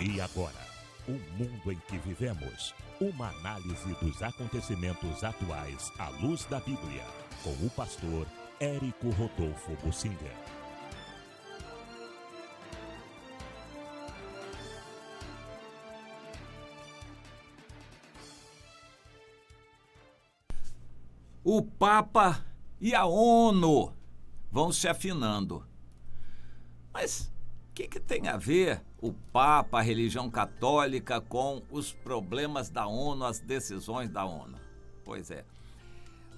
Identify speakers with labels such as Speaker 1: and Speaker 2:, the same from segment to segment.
Speaker 1: E agora, o mundo em que vivemos. Uma análise dos acontecimentos atuais à luz da Bíblia. Com o pastor Érico Rodolfo Bussinger.
Speaker 2: O Papa e a ONU vão se afinando. Mas o que tem a ver o Papa, a religião católica, com os problemas da ONU, as decisões da ONU? Pois é,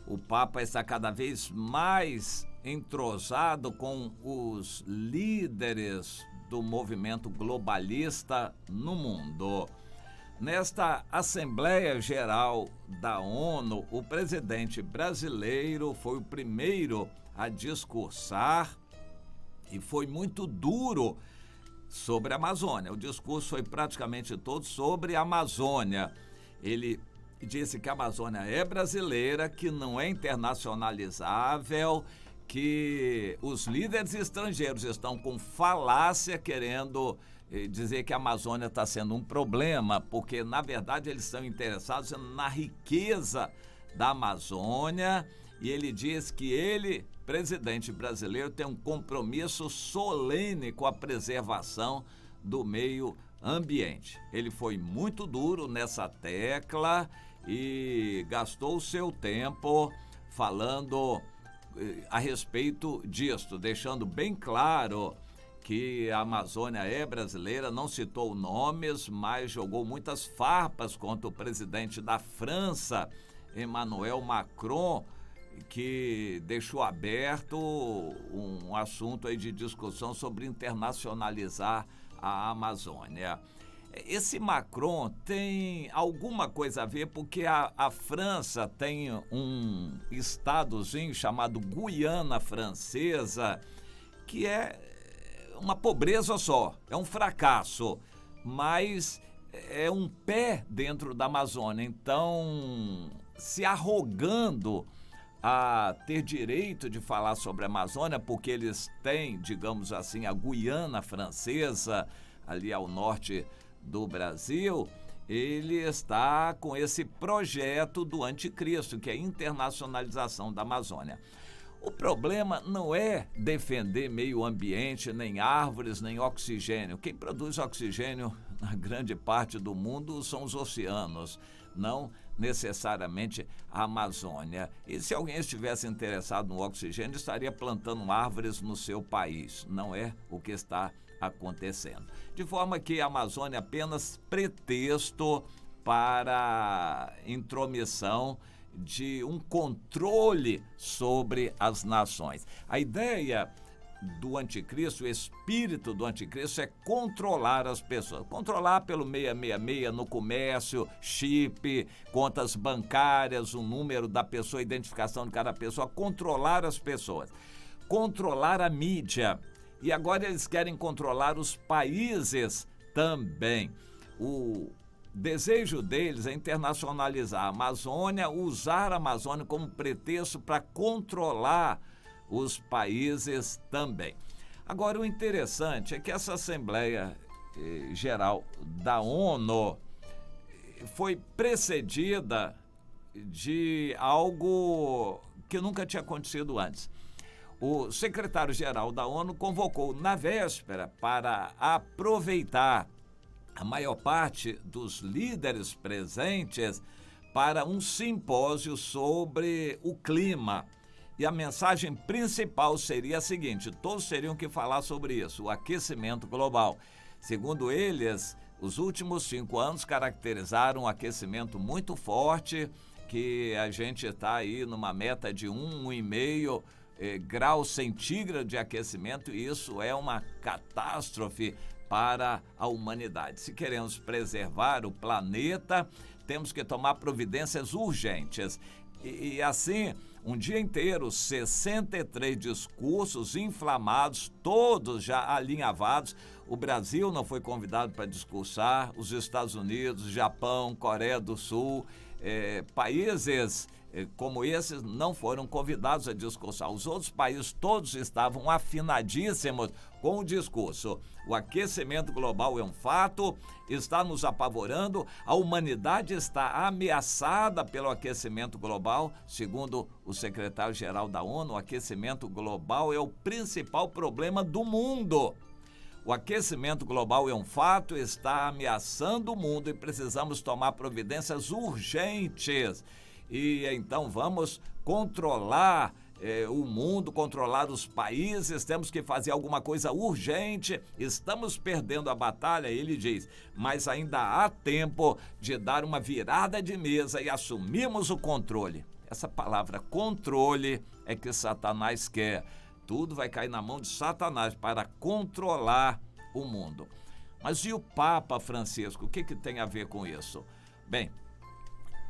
Speaker 2: o Papa está cada vez mais entrosado com os líderes do movimento globalista no mundo. Nesta Assembleia Geral da ONU, o presidente brasileiro foi o primeiro a discursar e foi muito duro sobre a Amazônia. O discurso foi praticamente todo sobre a Amazônia. Ele disse que a Amazônia é brasileira, que não é internacionalizável, que os líderes estrangeiros estão com falácia querendo dizer que a Amazônia está sendo um problema, porque, na verdade, eles estão interessados na riqueza da Amazônia, e ele diz que ele, presidente brasileiro, tem um compromisso solene com a preservação do meio ambiente. Ele foi muito duro nessa tecla e gastou o seu tempo falando a respeito disso, deixando bem claro que a Amazônia é brasileira, não citou nomes, mas jogou muitas farpas contra o presidente da França, Emmanuel Macron, que deixou aberto um assunto aí de discussão sobre internacionalizar a Amazônia. Esse Macron tem alguma coisa a ver, porque a França tem um estadozinho chamado Guiana Francesa, que é uma pobreza só, é um fracasso, mas é um pé dentro da Amazônia. Então, se arrogando a ter direito de falar sobre a Amazônia, porque eles têm, digamos assim, a Guiana Francesa, ali ao norte do Brasil, ele está com esse projeto do anticristo, que é a internacionalização da Amazônia. O problema não é defender meio ambiente, nem árvores, nem oxigênio. Quem produz oxigênio na grande parte do mundo são os oceanos, não necessariamente a Amazônia. E se alguém estivesse interessado no oxigênio, estaria plantando árvores no seu país. Não é o que está acontecendo. De forma que a Amazônia é apenas pretexto para intromissão de um controle sobre as nações. A ideia do anticristo, o espírito do anticristo é controlar as pessoas. Controlar pelo 666 no comércio, chip, contas bancárias, o número da pessoa, a identificação de cada pessoa, controlar as pessoas. Controlar a mídia. E agora eles querem controlar os países também. O desejo deles é internacionalizar a Amazônia, usar a Amazônia como pretexto para controlar os países também. Agora, o interessante é que essa Assembleia Geral da ONU foi precedida de algo que nunca tinha acontecido antes. O secretário-geral da ONU convocou na véspera para aproveitar a maior parte dos líderes presentes para um simpósio sobre o clima. E a mensagem principal seria a seguinte: todos teriam que falar sobre isso, o aquecimento global. Segundo eles, os últimos 5 anos caracterizaram um aquecimento muito forte, que a gente está aí numa meta de 1,5 graus centígrados de aquecimento, e isso é uma catástrofe para a humanidade. Se queremos preservar o planeta, temos que tomar providências urgentes. E assim, um dia inteiro, 63 discursos inflamados, todos já alinhavados. O Brasil não foi convidado para discursar, os Estados Unidos, Japão, Coreia do Sul, países como esses não foram convidados a discursar. Os outros países todos estavam afinadíssimos com o discurso. O aquecimento global é um fato, está nos apavorando, a humanidade está ameaçada pelo aquecimento global. Segundo o secretário-geral da ONU, o aquecimento global é o principal problema do mundo. O aquecimento global é um fato, está ameaçando o mundo e precisamos tomar providências urgentes. E então vamos controlar o mundo, controlar os países, temos que fazer alguma coisa urgente, estamos perdendo a batalha, ele diz, mas ainda há tempo de dar uma virada de mesa e assumirmos o controle. Essa palavra controle é que Satanás quer. Tudo vai cair na mão de Satanás para controlar o mundo. Mas e o Papa Francisco? O que tem a ver com isso? Bem,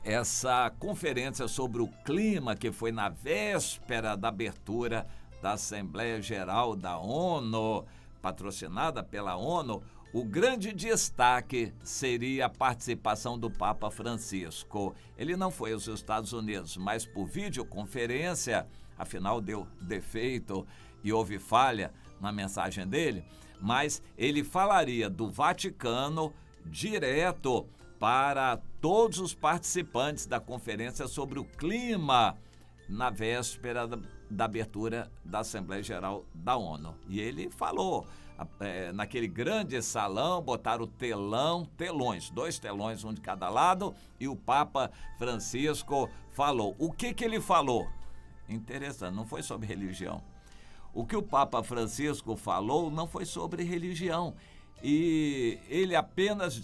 Speaker 2: essa conferência sobre o clima, que foi na véspera da abertura da Assembleia Geral da ONU, patrocinada pela ONU, o grande destaque seria a participação do Papa Francisco. Ele não foi aos Estados Unidos, mas por videoconferência, afinal deu defeito e houve falha na mensagem dele, mas ele falaria do Vaticano direto para todos os participantes da conferência sobre o clima na véspera da abertura da Assembleia Geral da ONU. E ele falou, naquele grande salão, botaram telões, 2 telões, um de cada lado, e o Papa Francisco falou. O que ele falou? Interessante, não foi sobre religião. O que o Papa Francisco falou não foi sobre religião. E ele apenas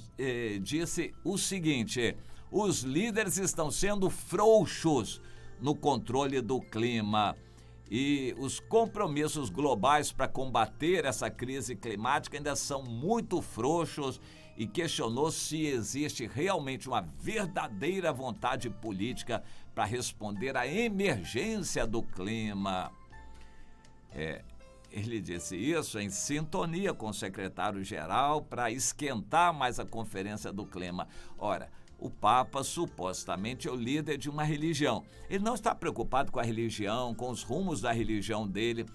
Speaker 2: disse o seguinte: os líderes estão sendo frouxos no controle do clima e os compromissos globais para combater essa crise climática ainda são muito frouxos, e questionou se existe realmente uma verdadeira vontade política para responder à emergência do clima. Ele disse isso em sintonia com o secretário-geral para esquentar mais a Conferência do Clima. Ora, o Papa supostamente é o líder de uma religião. Ele não está preocupado com a religião, com os rumos da religião dele.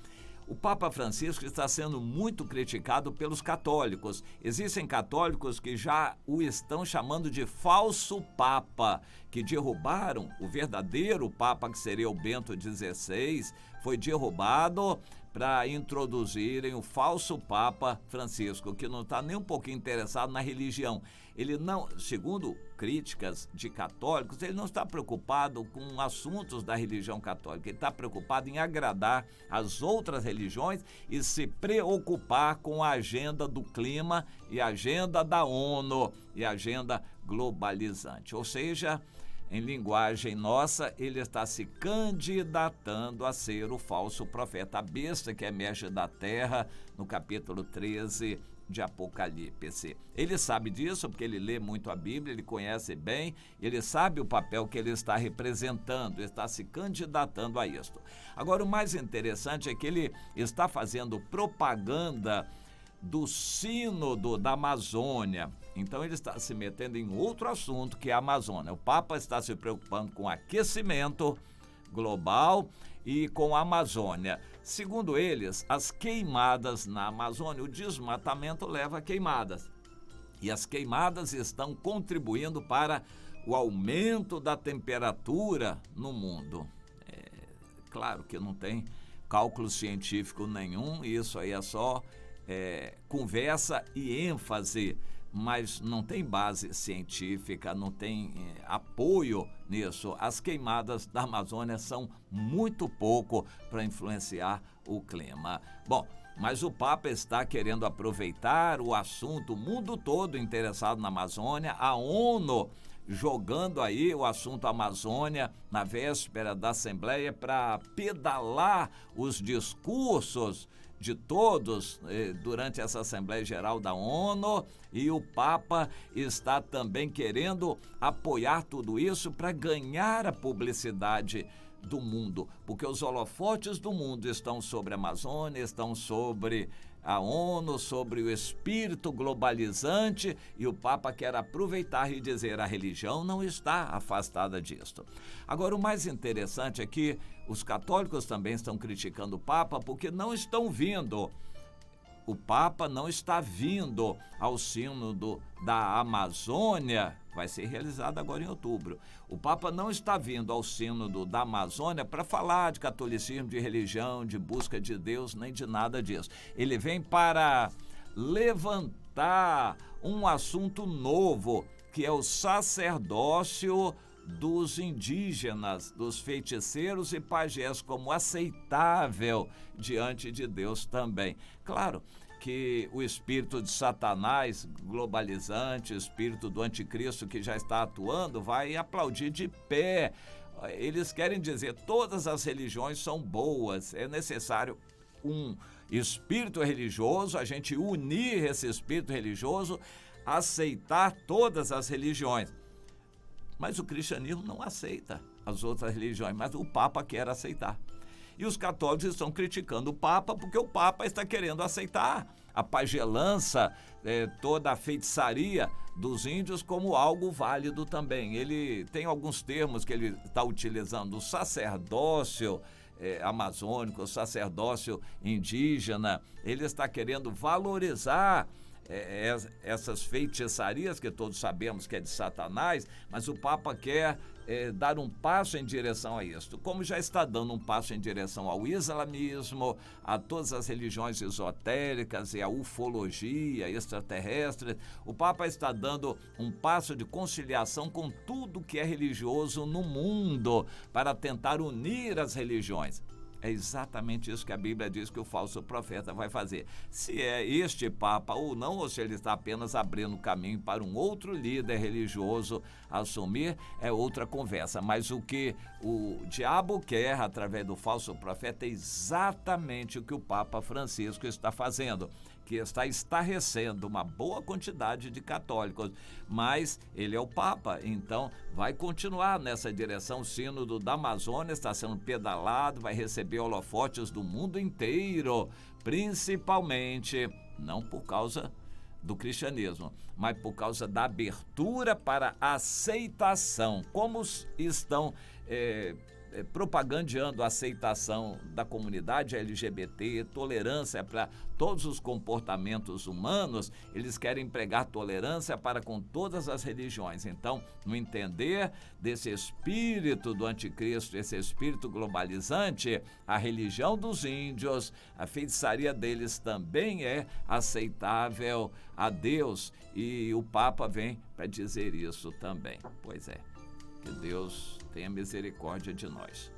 Speaker 2: O Papa Francisco está sendo muito criticado pelos católicos. Existem católicos que já o estão chamando de falso Papa, que derrubaram o verdadeiro Papa, que seria o Bento XVI, foi derrubado para introduzirem o falso Papa Francisco, que não está nem um pouquinho interessado na religião. Ele não, segundo críticas de católicos, ele não está preocupado com assuntos da religião católica, ele está preocupado em agradar as outras religiões e se preocupar com a agenda do clima e a agenda da ONU e a agenda globalizante. Ou seja, em linguagem nossa, ele está se candidatando a ser o falso profeta, a besta que emerge da terra, no capítulo 13 de Apocalipse. Ele sabe disso porque ele lê muito a Bíblia, ele conhece bem, ele sabe o papel que ele está representando, está se candidatando a isto. Agora, o mais interessante é que ele está fazendo propaganda do sínodo da Amazônia. Então ele está se metendo em outro assunto, que é a Amazônia. O Papa está se preocupando com o aquecimento global e com a Amazônia. Segundo eles, as queimadas na Amazônia, o desmatamento leva a queimadas. E as queimadas estão contribuindo para o aumento da temperatura no mundo. Claro que não tem cálculo científico nenhum, isso aí é só conversa e ênfase, mas não tem base científica, não tem apoio nisso. As queimadas da Amazônia são muito pouco para influenciar o clima. Bom, mas o Papa está querendo aproveitar o assunto, o mundo todo interessado na Amazônia, a ONU jogando aí o assunto Amazônia na véspera da Assembleia para pedalar os discursos de todos durante essa Assembleia Geral da ONU, e o Papa está também querendo apoiar tudo isso para ganhar a publicidade do mundo, porque os holofotes do mundo estão sobre a Amazônia, estão sobre a ONU sobre o espírito globalizante, e o Papa quer aproveitar e dizer: a religião não está afastada disto. Agora, o mais interessante é que os católicos também estão criticando o Papa porque não estão vindo. O Papa não está vindo ao sínodo da Amazônia, vai ser realizado agora em outubro. O Papa não está vindo ao sínodo da Amazônia para falar de catolicismo, de religião, de busca de Deus, nem de nada disso. Ele vem para levantar um assunto novo, que é o sacerdócio dos indígenas, dos feiticeiros e pajés, como aceitável diante de Deus também. Claro que o espírito de Satanás globalizante, o espírito do anticristo que já está atuando, vai aplaudir de pé. Eles querem dizer: todas as religiões são boas, é necessário um espírito religioso, a gente unir esse espírito religioso, aceitar todas as religiões. Mas o cristianismo não aceita as outras religiões, mas o Papa quer aceitar. E os católicos estão criticando o Papa porque o Papa está querendo aceitar a pagelança, toda a feitiçaria dos índios como algo válido também. Ele tem alguns termos que ele está utilizando: o sacerdócio amazônico, o sacerdócio indígena. Ele está querendo valorizar essas feitiçarias que todos sabemos que é de Satanás, mas o Papa quer dar um passo em direção a isso, como já está dando um passo em direção ao islamismo, a todas as religiões esotéricas e a ufologia extraterrestre. O Papa está dando um passo de conciliação com tudo que é religioso no mundo para tentar unir as religiões. É exatamente isso que a Bíblia diz que o falso profeta vai fazer. Se é este Papa ou não, ou se ele está apenas abrindo caminho para um outro líder religioso assumir, é outra conversa. Mas o que o diabo quer através do falso profeta é exatamente o que o Papa Francisco está fazendo, que está estarrecendo uma boa quantidade de católicos, mas ele é o Papa, então vai continuar nessa direção. O sínodo da Amazônia está sendo pedalado, vai receber holofotes do mundo inteiro, principalmente, não por causa do cristianismo, mas por causa da abertura para a aceitação. Como estão propagandeando a aceitação da comunidade LGBT, tolerância para todos os comportamentos humanos, eles querem pregar tolerância para com todas as religiões. Então, no entender desse espírito do anticristo, esse espírito globalizante, a religião dos índios, a feitiçaria deles também é aceitável a Deus, e o Papa vem para dizer isso também. Pois é. Que Deus tenha misericórdia de nós.